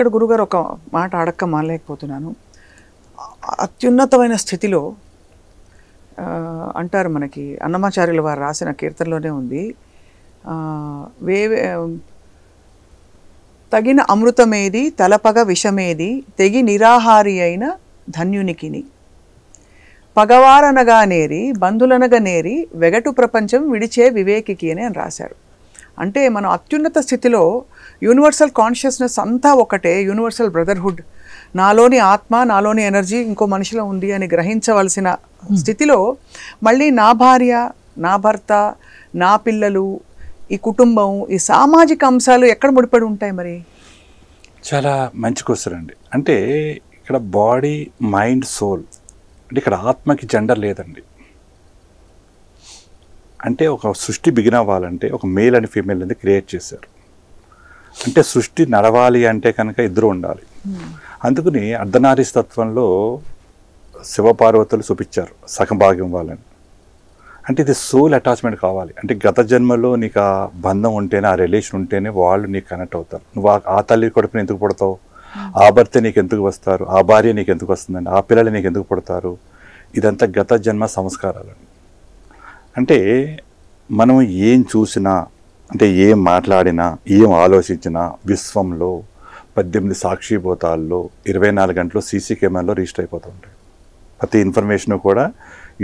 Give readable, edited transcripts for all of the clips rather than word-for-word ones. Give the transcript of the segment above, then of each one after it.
ఇక్కడ గురుగారు ఒక మాట అడక్క మానలేకపోతున్నాను. అత్యున్నతమైన స్థితిలో అంటారు, మనకి అన్నమాచార్యుల వారు రాసిన కీర్తనలోనే ఉంది, తగిన అమృతమేది తలపగ విషమేది తెగి నిరాహారి అయిన ధన్యునికిని పగవారనగా నేరి బంధులనగా నేరి వెగటు ప్రపంచం విడిచే వివేకికి అని రాశారు. అంటే మనం అత్యున్నత స్థితిలో యూనివర్సల్ కాన్షియస్నెస్ అంతా ఒకటే, యూనివర్సల్ బ్రదర్హుడ్, నాలోని ఆత్మ నాలోని ఎనర్జీ ఇంకో మనిషిలో ఉంది అని గ్రహించవలసిన స్థితిలో మళ్ళీ నా భార్య, నా భర్త, నా పిల్లలు, ఈ కుటుంబం, ఈ సామాజిక అంశాలు ఎక్కడ ముడిపడి ఉంటాయి? మరి చాలా మంచి క్వశ్చన్ అండి. అంటే ఇక్కడ బాడీ, మైండ్, సోల్, అంటే ఇక్కడ ఆత్మకి జెండర్ లేదండి. అంటే ఒక సృష్టి బిగిన్ అవ్వాలంటే ఒక మేల్ అండ్ ఫీమేల్ అనేది క్రియేట్ చేశారు. అంటే సృష్టి నడవాలి అంటే కనుక ఇద్దరు ఉండాలి. అందుకని అర్ధనారీస్తత్వంలో శివపార్వతులు చూపించారు సగం భాగం వాళ్ళని. అంటే ఇది సోల్ అటాచ్మెంట్ కావాలి. అంటే గత జన్మలో నీకు ఆ బంధం ఉంటేనే, ఆ రిలేషన్ ఉంటేనే వాళ్ళు నీకు కనెక్ట్ అవుతారు. నువ్వు ఆ తల్లి కొడుకుని ఎందుకు పుడతావు, ఆ భర్త నీకు ఎందుకు వస్తారు, ఆ భార్య నీకు ఎందుకు వస్తుందండి, ఆ పిల్లలు నీకు ఎందుకు పుడతారు, ఇదంతా గత జన్మ సంస్కారాలండి. అంటే మనం ఏం చూసినా, అంటే ఏం మాట్లాడినా, ఏం ఆలోచించినా విశ్వంలో 18 సాక్షిభూతాల్లో 24 గంటలు సీసీ కెమెరాలో రిజిస్టర్ అయిపోతూ ఉంటాయి. ప్రతి ఇన్ఫర్మేషన్ కూడా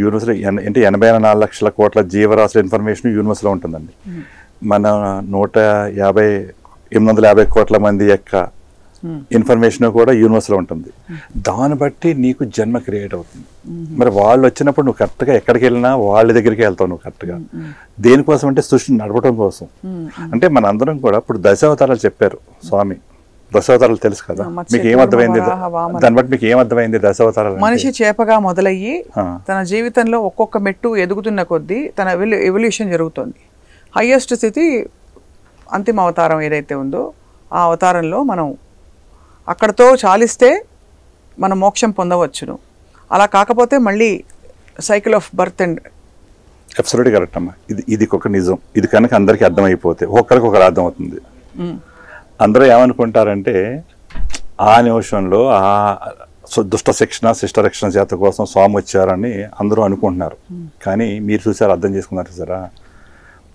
యూనివర్స్లో అంటే 84 లక్షల కోట్ల జీవరాశుల ఇన్ఫర్మేషన్ యూనివర్స్లో ఉంటుందండి. మన 850 కోట్ల మంది యొక్క ఇన్ఫర్మేషన్ కూడా యూనివర్స్లో ఉంటుంది. దాన్ని బట్టి నీకు జన్మ క్రియేట్ అవుతుంది. మరి వాళ్ళు వచ్చినప్పుడు నువ్వు కరెక్ట్గా ఎక్కడికి వెళ్ళినా వాళ్ళ దగ్గరికి వెళ్తావు. నువ్వు కరెక్ట్గా దేనికోసం అంటే సృష్టిని నడపడం కోసం. అంటే మన అందరం కూడా ఇప్పుడు దశావతారాలు చెప్పారు స్వామి. దశావతారాలు తెలుసు కదా, మీకు ఏమర్థమైంది? దాన్ని బట్టి మీకు ఏమర్థమైంది దశావతారాలు? మనిషి చేపగా మొదలయ్యి తన జీవితంలో ఒక్కొక్క మెట్టు ఎదుగుతున్న కొద్దీ తన ఎవల్యూషన్ జరుగుతుంది. హయ్యెస్ట్ స్థితి అంతిమ అవతారం ఏదైతే ఉందో ఆ అవతారంలో మనం అక్కడతో చాలిస్తే మనం మోక్షం పొందవచ్చును. అలా కాకపోతే మళ్ళీ cycle of birth and. Absolutely correct అమ్మా. ఇది ఒక నిజం. ఇది కనుక అందరికీ అర్థమైపోతే ఒక్కరికి ఒకరు అర్థమవుతుంది. అందరూ ఏమనుకుంటారంటే ఆ నిమిషంలో ఆ దుష్ట శిక్షణ శిష్ట రక్షణ చేత కోసం స్వామి వచ్చారని అందరూ అనుకుంటున్నారు. కానీ మీరు చూసారు, అర్థం చేసుకున్నారు చూసారా,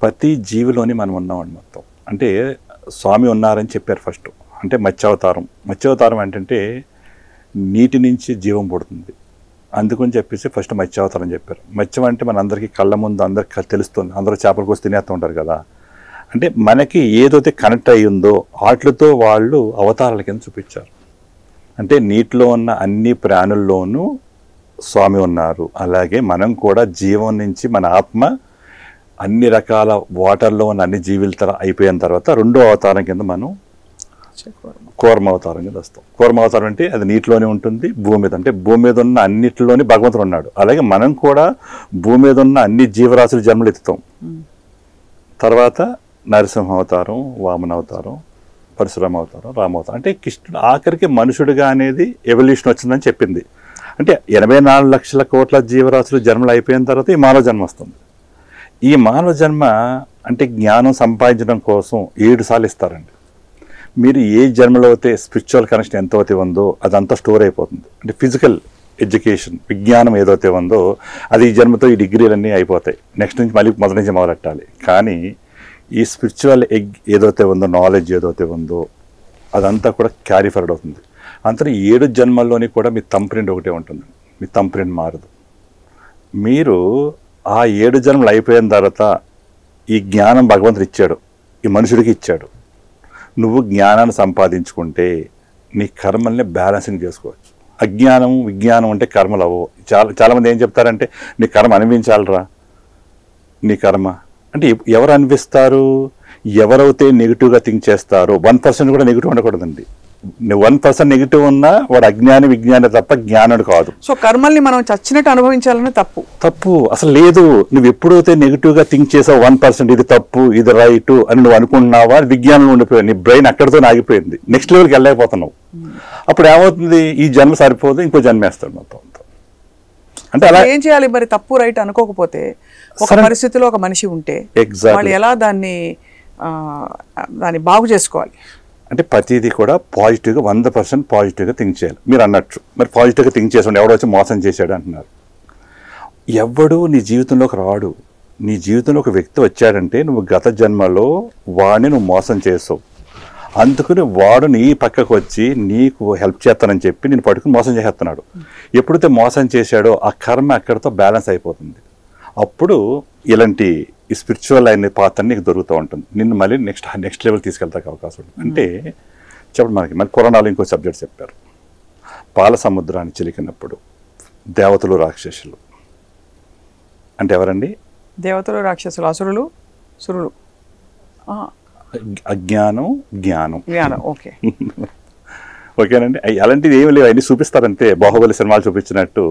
ప్రతి జీవిలోని మనం ఉన్నామండి మొత్తం. అంటే స్వామి ఉన్నారని చెప్పారు ఫస్ట్. అంటే మత్స్యావతారం. మత్స్యావతారం ఏంటంటే నీటి నుంచి జీవం పుడుతుంది. అందుకని చెప్పేసి ఫస్ట్ మత్స్యావతారం చెప్పారు. మత్స్యం అంటే మన అందరికీ కళ్ళ ముందు అందరికి తెలుస్తుంది. అందరూ చేపల కోసం తినేస్తూ ఉంటారు కదా. అంటే మనకి ఏదైతే కనెక్ట్ అయ్యిందో వాటితో వాళ్ళు అవతారాల కింద చూపించారు. అంటే నీటిలో ఉన్న అన్ని ప్రాణుల్లోనూ స్వామి ఉన్నారు. అలాగే మనం కూడా జీవం నుంచి మన ఆత్మ అన్ని రకాల వాటర్లో ఉన్న అన్ని జీవుల అయిపోయిన తర్వాత రెండో అవతారం కింద మనం కూర్మ అవతారం కింద వస్తాం. కూర్మ అవతారం అంటే అది నీటిలోనే ఉంటుంది, భూమి మీద. అంటే భూమి మీద ఉన్న అన్నిటిలోని భగవంతుడు ఉన్నాడు. అలాగే మనం కూడా భూమి మీద ఉన్న అన్ని జీవరాశులు జన్మలు ఎత్తుతాం. తర్వాత నరసింహ అవతారం, వామన అవతారం, పరశురామ అవతారం, రామావతారం. అంటే కృష్ణుడు ఆఖరికి మనుషుడిగా అనేది ఎవల్యూషన్ వచ్చిందని చెప్పింది. అంటే 84 లక్షల కోట్ల జీవరాశులు జన్మలు అయిపోయిన తర్వాత ఈ మానవ జన్మ వస్తుంది. ఈ మానవ జన్మ అంటే జ్ఞానం సంపాదించడం కోసం 7 సార్లు ఇస్తారండి. మీరు ఏ జన్మలో అయితే స్పిరిచువల్ కనెక్షన్ ఎంత అయితే ఉందో అదంతా స్టోర్ అయిపోతుంది. అంటే ఫిజికల్ ఎడ్యుకేషన్, విజ్ఞానం ఏదైతే ఉందో అది ఈ జన్మతో ఈ డిగ్రీలన్నీ అయిపోతాయి. నెక్స్ట్ నుంచి మళ్ళీ మొదటి నుంచి మొదలెట్టాలి. కానీ ఈ స్పిరిచువల్ ఏదైతే ఉందో, నాలెడ్జ్ ఏదైతే ఉందో అదంతా కూడా క్యారీ ఫార్వర్డ్ అవుతుంది. అంతా 7 జన్మల్లోని కూడా మీ తంప్రింట్ ఒకటే ఉంటుంది. మీ తంప్రింట్ మారదు. మీరు ఆ 7 జన్మలు అయిపోయిన తర్వాత ఈ జ్ఞానం భగవంతుడు ఇచ్చాడు, ఈ మనుషుడికి ఇచ్చాడు. నువ్వు జ్ఞానాన్ని సంపాదించుకుంటే నీ కర్మల్ని బ్యాలెన్సింగ్ చేసుకోవచ్చు. అజ్ఞానం విజ్ఞానం అంటే కర్మలు అవ్వవు. చాలామంది ఏం చెప్తారంటే నీ కర్మ అనిపించాలరా, నీ కర్మ అంటే ఎవరు అనిపిస్తారు? ఎవరైతే నెగిటివ్గా థింక్ చేస్తారో 1% కూడా నెగిటివ్ ఉండకూడదండి. 1% నెగిటివ్ ఉన్నా వాడు అజ్ఞాని విజ్ఞాని తప్ప జ్ఞానుడు కాదు. సో కర్మల్ని మనం చచ్చినట్టు అనుభవించాలని తప్పు అసలు లేదు. నువ్వు ఎప్పుడైతే నెగిటివ్గా థింక్ చేసావు 1% ఇది తప్పు ఇది రైట్ అని నువ్వు అనుకుంటున్నావా, విజ్ఞానంలో ఉండిపోయావు. నీ బ్రెయిన్ అక్కడితో ఆగిపోయింది, నెక్స్ట్ లెవెల్కి వెళ్ళలేకపోతున్నావు. అప్పుడు ఏమవుతుంది? ఈ జన్మ సరిపోదు, ఇంకో జన్మేస్తాడు మొత్తం. అంటే అలా ఏం చేయాలి మరి? తప్పు రైట్ అనుకోకపోతే ఒక పరిస్థితిలో ఒక మనిషి ఉంటే వాళ్ళు ఎలా దాన్ని బాగు చేసుకోవాలి? అంటే ప్రతిదీ కూడా పాజిటివ్గా 100% పాజిటివ్గా థింక్ చేయాలి. మీరు అన్నట్టు మరి పాజిటివ్గా థింక్ చేసి ఎవడో వచ్చి మోసం చేశాడు అంటున్నారు. ఎవడు నీ జీవితంలోకి రాడు. నీ జీవితంలో ఒక వ్యక్తి వచ్చాడంటే నువ్వు గత జన్మలో వాడిని నువ్వు మోసం చేసావు. అందుకని వాడు నీ పక్కకు వచ్చి నీకు హెల్ప్ చేస్తానని చెప్పి నేను పట్టుకుని మోసం చేస్తున్నాడు. ఎప్పుడైతే మోసం చేశాడో ఆ కర్మ అక్కడితో బ్యాలెన్స్ అయిపోతుంది. అప్పుడు ఇలాంటి ఈ స్పిరిచువల్ అయిన పాత్ర నీకు దొరుకుతూ ఉంటుంది. నిన్ను మళ్ళీ నెక్స్ట్ లెవెల్ తీసుకెళ్తానికి అవకాశం ఉంటుంది. అంటే చెప్పండి, మనకి మళ్ళీ పురాణాలు ఇంకో సబ్జెక్ట్ చెప్పారు. పాల సముద్రాన్ని చిలికినప్పుడు దేవతలు రాక్షసులు అంటే ఎవరండి? దేవతలు రాక్షసులు, అసురులు, సురులు. అజ్ఞానం జ్ఞానం. ఓకే ఓకేనండి. అలాంటిది ఏమి లేవు, అన్ని చూపిస్తారంతే. బాహుబలి సినిమాలు చూపించినట్టు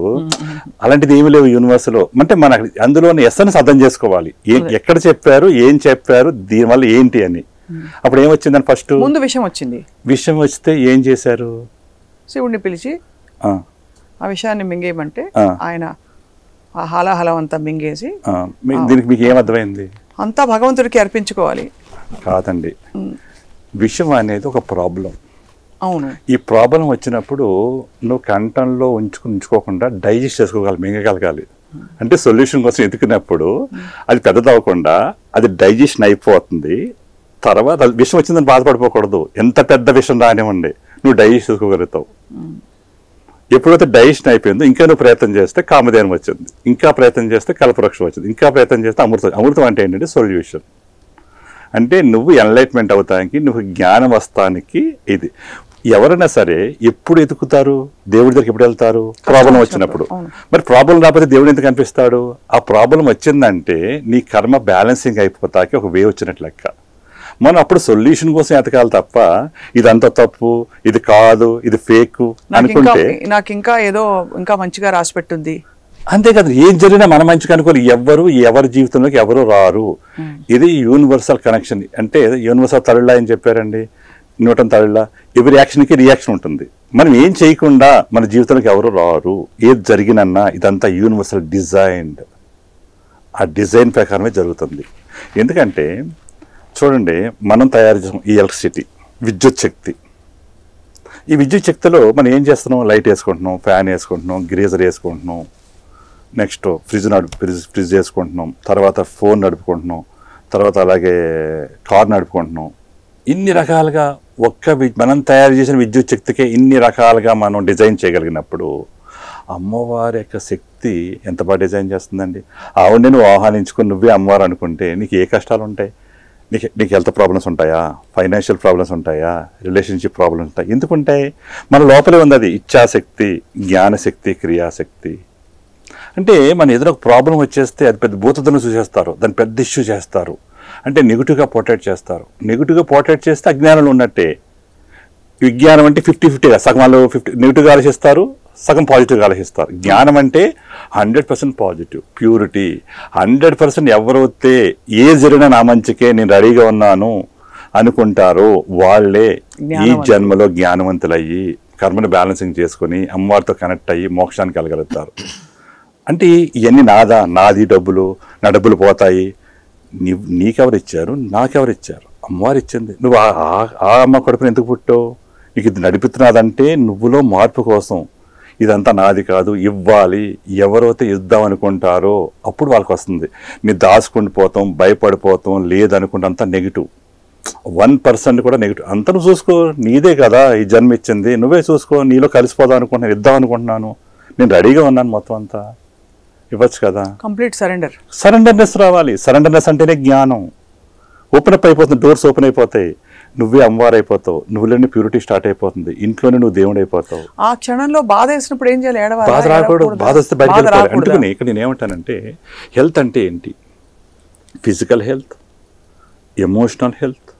అలాంటిది ఏమి లేవు యూనివర్స్లో. అంటే మన అందులోని ఎస్సెన్స్ అర్థం చేసుకోవాలి. ఎక్కడ చెప్పారు, ఏం చెప్పారు, దీనివల్ల ఏంటి అని. అప్పుడు ఏమొచ్చిందని ఫస్ట్ ముందు విషయం వచ్చింది. విషయం వస్తే ఏం చేశారు? శివుడిని పిలిచి ఆ విషయాన్ని మింగేయమంటే ఆయన ఆ హాలాహలం అంతా మింగేసి. దీనికి మీకు ఏమర్థమైంది? అంతా భగవంతుడికి అర్పించుకోవాలి. కాదండి, విషయం అనేది ఒక ప్రాబ్లం. అవును. ఈ ప్రాబ్లం వచ్చినప్పుడు నువ్వు కంఠంలో ఉంచుకోకుండా డైజెస్ట్ చేసుకోగలి, మింగగలగాలి. అంటే సొల్యూషన్ కోసం ఎదుకున్నప్పుడు అది పెద్దదవ్వకుండా అది డైజెషన్ అయిపోతుంది. తర్వాత విషయం వచ్చిందని బాధపడిపోకూడదు. ఎంత పెద్ద విషయం రానివ్వండి, నువ్వు డైజెస్ట్ చేసుకోగలుగుతావు. ఎప్పుడైతే డైజెషన్ అయిపోయిందో ఇంకా నువ్వు ప్రయత్నం చేస్తే కామధేనం వచ్చింది, ఇంకా ప్రయత్నం చేస్తే కల్పవృక్షం వచ్చింది, ఇంకా ప్రయత్నం చేస్తే అమృతం. అమృతం అంటే ఏంటంటే సొల్యూషన్. అంటే నువ్వు ఎన్లైట్మెంట్ అవుతానికి, నువ్వు జ్ఞానం వస్తానికి ఇది. ఎవరైనా సరే ఎప్పుడు ఎదుగుతారు? దేవుడి దగ్గరికి ఎప్పుడు వెళ్తారు? ప్రాబ్లం వచ్చినప్పుడు. మరి ప్రాబ్లం రాకపోతే దేవుడు ఎందుకు కనిపిస్తాడు? ఆ ప్రాబ్లం వచ్చిందంటే నీ కర్మ బ్యాలెన్సింగ్ అయిపోతాకి ఒక వే వచ్చినట్లు లెక్క. మనం అప్పుడు సొల్యూషన్ కోసం ఎతకాలి తప్ప ఇదంతా తప్పు, ఇది కాదు, ఇది ఫేక్ అనుకుంటే నాకు ఇంకా ఏదో ఇంకా మంచిగా రాసి పెట్టుంది. అంతే కదా, ఏం జరిగినా మన మంచిగా అనుకోని ఎవరి జీవితంలోకి ఎవరు రారు. ఇది యూనివర్సల్ కనెక్షన్. అంటే యూనివర్సల్ తమిళ ఏం చెప్పారండి, న్యూటన్ తమిళ, ఎవరి యాక్షన్కి రియాక్షన్ ఉంటుంది. మనం ఏం చేయకుండా మన జీవితంలోకి ఎవరు రారు. ఏది జరిగినన్నా ఇదంతా యూనివర్సల్ డిజైన్డ్. ఆ డిజైన్ ప్రకారమే జరుగుతుంది. ఎందుకంటే చూడండి, మనం తయారు చేసాం ఈ ఎలక్ట్రిసిటీ, విద్యుత్ శక్తి. ఈ విద్యుత్ శక్తిలో మనం ఏం చేస్తున్నాం? లైట్ వేసుకుంటున్నాం, ఫ్యాన్ వేసుకుంటున్నాం, గ్రీజర్ వేసుకుంటున్నాం, నెక్స్ట్ ఫ్రిడ్జ్ వేసుకుంటున్నాం, తర్వాత ఫోన్ నడుపుకుంటున్నాం, తర్వాత అలాగే కార్ నడుపుకుంటున్నాం. ఇన్ని రకాలుగా మనం తయారు చేసిన విద్యుత్ శక్తికే ఇన్ని రకాలుగా మనం డిజైన్ చేయగలిగినప్పుడు అమ్మవారి యొక్క శక్తి ఎంత బాగా డిజైన్ చేస్తుందండి. ఆవిడ నువ్వు ఆహ్వానించుకుని నువ్వే అమ్మవారు అనుకుంటే నీకు ఏ కష్టాలు ఉంటాయి? నీకు హెల్త్ ప్రాబ్లమ్స్ ఉంటాయా? ఫైనాన్షియల్ ప్రాబ్లమ్స్ ఉంటాయా? రిలేషన్షిప్ ప్రాబ్లమ్స్ ఉంటాయి. ఎందుకుంటాయి? మన లోపలే ఉంది అది ఇచ్ఛాశక్తి, జ్ఞానశక్తి, క్రియాశక్తి. అంటే మన ఎదురు ఒక ప్రాబ్లం వచ్చేస్తే అది పెద్ద భూతద్దను చూసేస్తారు, దాన్ని పెద్ద ఇష్యూ చేస్తారు. అంటే నెగిటివ్గా పోర్ట్రేట్ చేస్తారు. నెగిటివ్గా పోర్ట్రేట్ చేస్తే అజ్ఞానంలో ఉన్నట్టే. విజ్ఞానం అంటే 50-50గా, సగం వాళ్ళు 50 నెగిటివ్గా ఆలోచిస్తారు, సగం పాజిటివ్గా ఆలోచిస్తారు. జ్ఞానం అంటే 100% పాజిటివ్, ప్యూరిటీ. 100% ఎవరైతే ఏ జరిగినా నా మంచికే నేను రెడీగా ఉన్నాను అనుకుంటారో వాళ్ళే ఈ జన్మలో జ్ఞానవంతులయ్యి కర్మను బ్యాలెన్సింగ్ చేసుకొని అమ్మవారితో కనెక్ట్ అయ్యి మోక్షానికి వెళ్ళగలుగుతారు. అంటే ఇవన్నీ నాది డబ్బులు, నా డబ్బులు పోతాయి. నీకెవరు ఇచ్చారు? నాకెవరు ఇచ్చారు? అమ్మవారు ఇచ్చింది. నువ్వు ఆ అమ్మ కడుపుని ఎందుకు పుట్టావు? నీకు ఇది నడిపిస్తున్నదంటే నువ్వులో మార్పు కోసం. ఇదంతా నాది కాదు, ఇవ్వాలి. ఎవరైతే ఇద్దాం అనుకుంటారో అప్పుడు వాళ్ళకి వస్తుంది. నీ దాచుకుని పోతాం, భయపడిపోతాం, లేదనుకుంటే అంతా నెగిటివ్. 1% కూడా నెగిటివ్. అంతా నువ్వు చూసుకో, నీదే కదా ఈ జన్మ ఇచ్చింది, నువ్వే చూసుకో. నీలో కలిసిపోదాం అనుకుంటున్నాను, ఇద్దాం అనుకుంటున్నాను, నేను రెడీగా ఉన్నాను, మొత్తం అంతా ఇవ్వచ్చు కదా. కంప్లీట్ సరెండర్నెస్ రావాలి. సరెండర్నెస్ అంటేనే జ్ఞానం. ఓపెన్ అప్ అయిపోతుంది, డోర్స్ ఓపెన్ అయిపోతాయి. నువ్వే అమ్మవారు అయిపోతావు, నువ్వులోనే ప్యూరిటీ స్టార్ట్ అయిపోతుంది, ఇంట్లోనే నువ్వు దేవుడు అయిపోతావు. ఆ క్షణంలో బాధ వేసినప్పుడు ఏం చేయాలి? బాధ రాకూడదు, బాధ వస్తే బయటకు వెళ్ళిపోవాలి. అందుకని ఇక్కడ నేను ఏమంటానంటే హెల్త్ అంటే ఏంటి? Physical health, emotional health,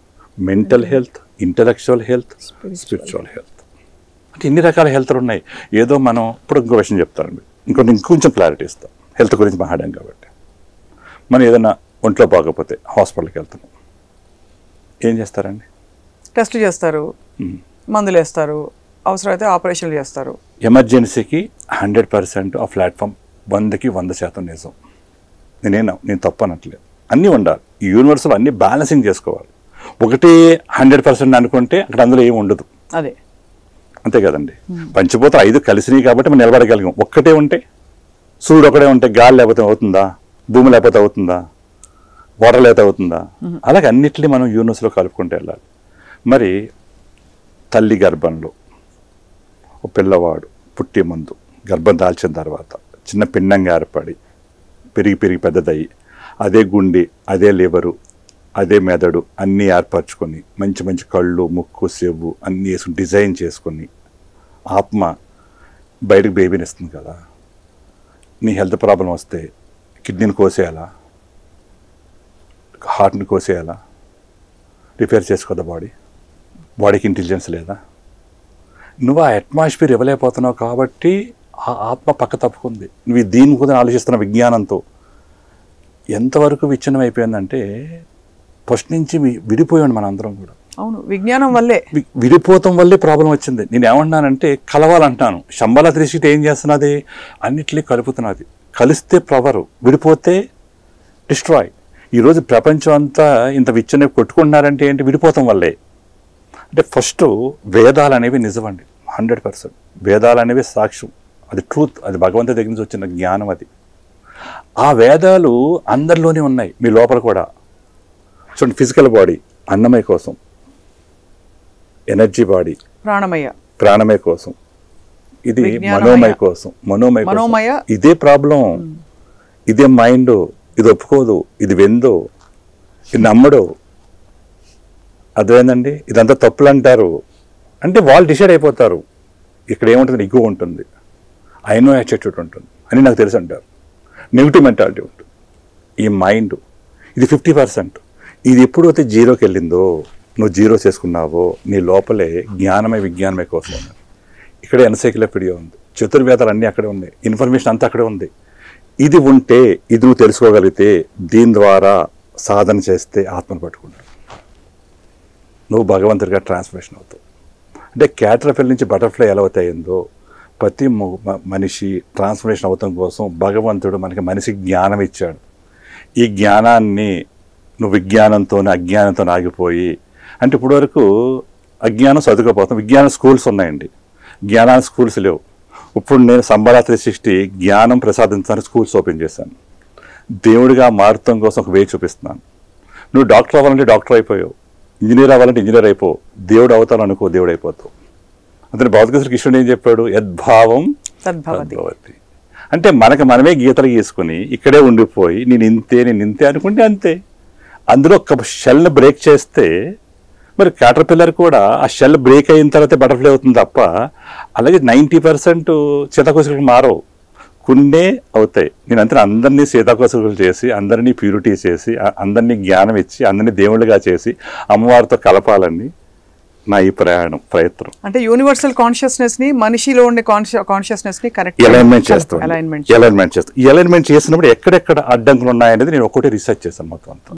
mental health, intellectual health, spiritual health. అంటే ఇన్ని రకాల హెల్త్లు ఉన్నాయి. ఏదో మనం ఇప్పుడు ఇంకో విషయం చెప్తానండి, ఇంకొంచెం క్లారిటీ ఇస్తాం. హెల్త్ గురించి మాట్లాడాం కాబట్టి మనం ఏదైనా ఒంట్లో బాగోకపోతే హాస్పిటల్కి వెళ్తున్నాం, ఏం చేస్తారండి? టెస్ట్ చేస్తారు, మందులు వేస్తారు, అవసరమైతే ఆపరేషన్లు చేస్తారు. ఎమర్జెన్సీకి 100% ఆ ప్లాట్ఫామ్ 100కి 100% నిజం. నేను తప్పు అనట్లేదు, అన్నీ ఉండాలి. ఈ యూనివర్స్లో అన్నీ బ్యాలెన్సింగ్ చేసుకోవాలి. ఒకటి 100% అనుకుంటే అక్కడ అందులో ఏమి ఉండదు. అదే అంతే కదండి. పంచిపోతే 5 కలిసినాయి కాబట్టి మనం నిలబడగలిగాం. ఒక్కటే ఉంటే, సూర్యుడు ఒకటే ఉంటే గాలి లేకపోతే అవుతుందా, భూమి లేకపోతే అవుతుందా, వాటర్ లేకపోతే అవుతుందా? అలాగే అన్నిటినీ మనం యూనివర్స్లో కలుపుకుంటూ వెళ్ళాలి. మరి తల్లి గర్భంలో ఒక పిల్లవాడు పుట్టే ముందు, గర్భం దాల్చిన తర్వాత చిన్న పిండంగా ఏర్పడి పెరిగి పెద్దదయ్యి అదే గుండె, అదే లివరు, అదే మెదడు అన్నీ ఏర్పరచుకొని మంచి మంచి కళ్ళు, ముక్కు, చెవు అన్నీ వేసుకుని డిజైన్ చేసుకొని ఆత్మ బయటకు బేబీని ఇస్తుంది కదా. నీ హెల్త్ ప్రాబ్లం వస్తే కిడ్నీని కోసేయాలా, హార్ట్ని కోసేయాలా, రిపేర్ చేసుకోదా బాడీకి ఇంటెలిజెన్స్ లేదా? నువ్వు ఆ అట్మాస్ఫియర్ ఇవ్వలేకపోతున్నావు కాబట్టి ఆ ఆత్మ పక్క తప్పుకుంది. నువ్వు దీని కూడా ఆలోచిస్తున్న విజ్ఞానంతో ఎంతవరకు విచ్ఛిన్నం అయిపోయిందంటే ఫస్ట్ నుంచి విడిపోయాడు మన అందరం కూడా. అవును, విజ్ఞానం వల్లే, విడిపోవటం వల్లే ప్రాబ్లం వచ్చింది. నేను ఏమంటున్నానంటే కలవాలంటాను. శంబల 360 ఏం చేస్తున్నది, అన్నిటినీ కలుపుతున్నది. కలిస్తే పవర్, విడిపోతే డిస్ట్రాయ్. ఈరోజు ప్రపంచం అంతా ఇంత విచ్ఛిన్నం కొట్టుకుంటున్నారంటే ఏంటి, విడిపోవటం వల్లే. అంటే ఫస్ట్ వేదాలు అనేవి నిజమండి, 100%. వేదాలు అనేవి సాక్ష్యం, అది ట్రూత్, అది భగవంతుడి దగ్గర నుంచి వచ్చిన జ్ఞానం. అది ఆ వేదాలు అందరిలోనే ఉన్నాయి, మీ లోపల కూడా. చూడండి, ఫిజికల్ బాడీ అన్నమయ కోసం, ఎనర్జీ బాడీ ప్రాణమయ కోసం, ఇది మనోమయ కోసం, మనోమయ. ఇదే ప్రాబ్లం, ఇదే మైండ్. ఇది ఒప్పుకోదు, ఇది వెందో, ఇది నమ్మడు. అదేందండి, ఇదంతా తప్పులు అంటారు. అంటే వాళ్ళు డిసైడ్ అయిపోతారు. ఇక్కడ ఏముంటుంది, ఇగో ఉంటుంది, ఐ నో యాటిట్యూడ్ ఉంటుంది అని నాకు తెలుసు అంటారు. నెగిటివ్ మెంటాలిటీ ఉంటుంది. ఈ మైండ్ ఇది 50%. ఇది ఎప్పుడైతే జీరోకి వెళ్ళిందో, నువ్వు జీరో చేసుకున్నావో, నీ లోపలే జ్ఞానమే విజ్ఞానమే కోసం ఉన్నది. ఇక్కడే ఎన్సైక్లోపీడియా ఉంది, చతుర్వేదాలు అన్నీ అక్కడే ఉన్నాయి, ఇన్ఫర్మేషన్ అంతా అక్కడే ఉంది. ఇది ఉంటే, ఇది నువ్వు తెలుసుకోగలిగితే, దీని ద్వారా సాధన చేస్తే ఆత్మను పట్టుకుంటావు, నువ్వు భగవంతుడిగా ట్రాన్స్ఫర్మేషన్ అవుతావు. అంటే క్యాటర్పిల్లర్ నుంచి బటర్ఫ్లై ఎలా అవుతాయిందో, ప్రతి మనిషి ట్రాన్స్ఫర్మేషన్ అవటం కోసం భగవంతుడు మనకి మనిషికి జ్ఞానం ఇచ్చాడు. ఈ జ్ఞానాన్ని నువ్వు విజ్ఞానంతో అజ్ఞానంతో ఆగిపోయి, అంటే ఇప్పుడు వరకు అజ్ఞానం చదువుకోపోతాం. విజ్ఞాన స్కూల్స్ ఉన్నాయండి, జ్ఞానానికి స్కూల్స్ లేవు. ఇప్పుడు నేను సంబల 360 జ్ఞానం ప్రసాదించడానికి స్కూల్స్ ఓపెన్ చేశాను. దేవుడిగా మారటం కోసం ఒక వే చూపిస్తున్నాను. నువ్వు డాక్టర్ అవ్వాలంటే డాక్టర్ అయిపోయావు, ఇంజనీర్ అవ్వాలంటే ఇంజనీర్ అయిపో, దేవుడు అవుతాను అనుకో, దేవుడు అయిపోతావు. అందులో భౌతిక కృష్ణుడు ఏం చెప్పాడు, యద్భావం తద్భవతి. అంటే మనకి మనమే గీతలు గీసుకుని ఇక్కడే ఉండిపోయి నేను ఇంతే అనుకుంటే అంతే. అందులో ఒక షెల్ బ్రేక్ చేస్తే, మరి క్యాటర్పిల్లర్ కూడా ఆ షెల్ బ్రేక్ అయిన తర్వాత బటర్ఫ్లై అవుతుంది తప్ప, అలాగే 90% సీతాకోశకులు మారవు, కొన్నే అవుతాయి. నేను అంతే అందరినీ సీతాకోశకులు చేసి, అందరినీ ప్యూరిటీ చేసి, అందరినీ జ్ఞానం ఇచ్చి, అందరినీ దేవుళ్ళుగా చేసి అమ్మవారితో కలపాలని నా ఈ ప్రయత్నం. అంటే యూనివర్సల్ కాన్షియస్నెస్ ని, మనిషిలో ఉండే కాన్షియస్నెస్ ని కరెక్ట్ అలైన్మెంట్ చేస్తాం. ఈ అలైన్మెంట్ చేసినప్పుడు ఎక్కడెక్కడ అడ్డంకులు ఉన్నాయనేది నేను ఒక్కటే రీసెర్చ్ చేశాను మొత్తం అంతా.